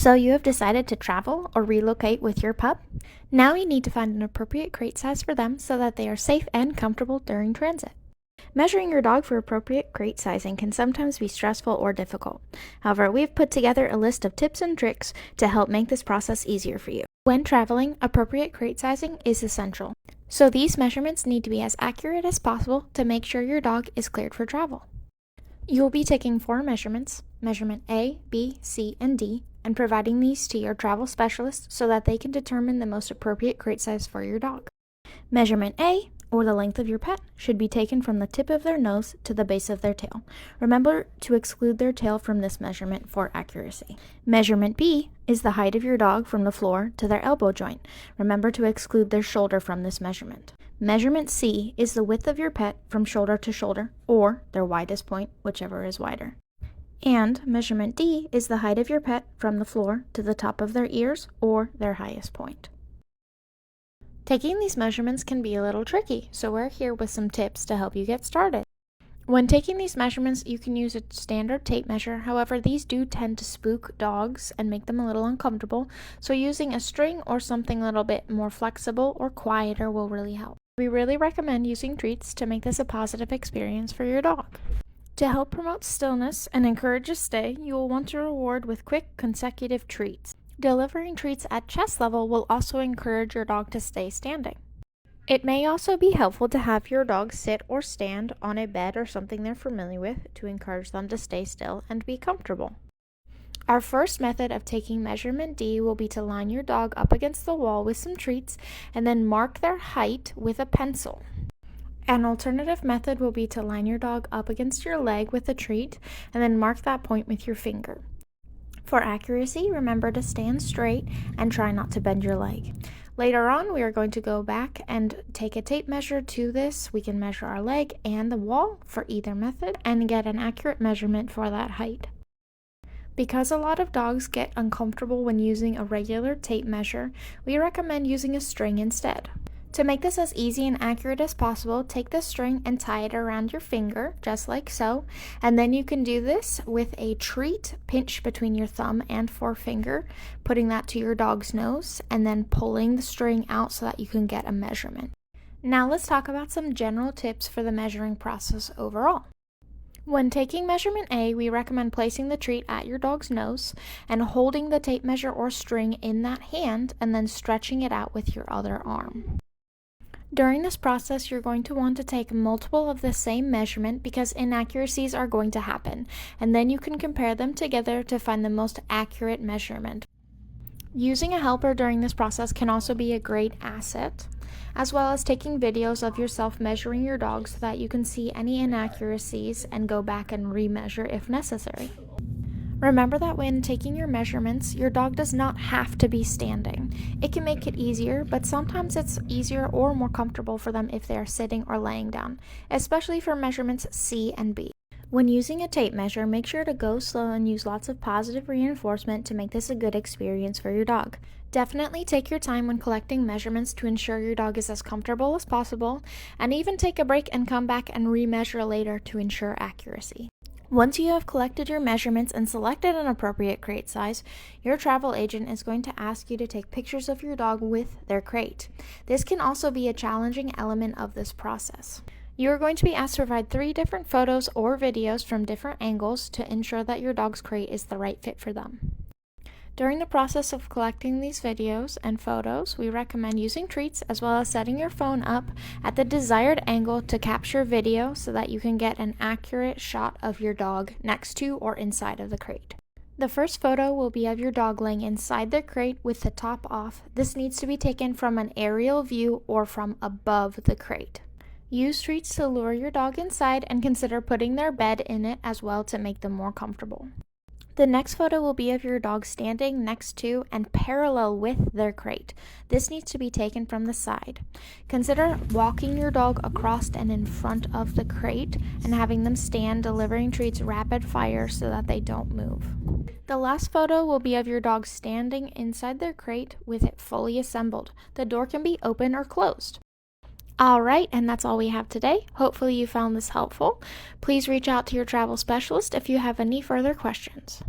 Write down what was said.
So you have decided to travel or relocate with your pup? Now you need to find an appropriate crate size for them so that they are safe and comfortable during transit. Measuring your dog for appropriate crate sizing can sometimes be stressful or difficult. However, we've put together a list of tips and tricks to help make this process easier for you. When traveling, appropriate crate sizing is essential. So these measurements need to be as accurate as possible to make sure your dog is cleared for travel. You will be taking 4 measurements, measurement A, B, C, and D, and providing these to your travel specialist so that they can determine the most appropriate crate size for your dog. Measurement A, or the length of your pet, should be taken from the tip of their nose to the base of their tail. Remember to exclude their tail from this measurement for accuracy. Measurement B is the height of your dog from the floor to their elbow joint. Remember to exclude their shoulder from this measurement. Measurement C is the width of your pet from shoulder to shoulder, or their widest point, whichever is wider. And measurement D is the height of your pet from the floor to the top of their ears, or their highest point. Taking these measurements can be a little tricky, so we're here with some tips to help you get started. When taking these measurements, you can use a standard tape measure. However, these do tend to spook dogs and make them a little uncomfortable, so using a string or something a little bit more flexible or quieter will really help. We really recommend using treats to make this a positive experience for your dog. To help promote stillness and encourage a stay, you will want to reward with quick, consecutive treats. Delivering treats at chest level will also encourage your dog to stay standing. It may also be helpful to have your dog sit or stand on a bed or something they're familiar with to encourage them to stay still and be comfortable. Our first method of taking measurement D will be to line your dog up against the wall with some treats and then mark their height with a pencil. An alternative method will be to line your dog up against your leg with a treat and then mark that point with your finger. For accuracy, remember to stand straight and try not to bend your leg. Later on, we are going to go back and take a tape measure to this. We can measure our leg and the wall for either method and get an accurate measurement for that height. Because a lot of dogs get uncomfortable when using a regular tape measure, we recommend using a string instead. To make this as easy and accurate as possible, take the string and tie it around your finger, just like so, and then you can do this with a treat pinched between your thumb and forefinger, putting that to your dog's nose, and then pulling the string out so that you can get a measurement. Now let's talk about some general tips for the measuring process overall. When taking measurement A, we recommend placing the treat at your dog's nose and holding the tape measure or string in that hand and then stretching it out with your other arm. During this process, you're going to want to take multiple of the same measurement because inaccuracies are going to happen, and then you can compare them together to find the most accurate measurement. Using a helper during this process can also be a great asset, as well as taking videos of yourself measuring your dog so that you can see any inaccuracies and go back and remeasure if necessary. Remember that when taking your measurements, your dog does not have to be standing. It can make it easier, but sometimes it's easier or more comfortable for them if they are sitting or laying down, especially for measurements C and B. When using a tape measure, make sure to go slow and use lots of positive reinforcement to make this a good experience for your dog. Definitely take your time when collecting measurements to ensure your dog is as comfortable as possible, and even take a break and come back and remeasure later to ensure accuracy. Once you have collected your measurements and selected an appropriate crate size, your travel agent is going to ask you to take pictures of your dog with their crate. This can also be a challenging element of this process. You are going to be asked to provide 3 different photos or videos from different angles to ensure that your dog's crate is the right fit for them. During the process of collecting these videos and photos, we recommend using treats as well as setting your phone up at the desired angle to capture video so that you can get an accurate shot of your dog next to or inside of the crate. The first photo will be of your dog laying inside the crate with the top off. This needs to be taken from an aerial view or from above the crate. Use treats to lure your dog inside and consider putting their bed in it as well to make them more comfortable. The next photo will be of your dog standing next to and parallel with their crate. This needs to be taken from the side. Consider walking your dog across and in front of the crate and having them stand, delivering treats rapid fire so that they don't move. The last photo will be of your dog standing inside their crate with it fully assembled. The door can be open or closed. Alright, and that's all we have today. Hopefully you found this helpful. Please reach out to your travel specialist if you have any further questions.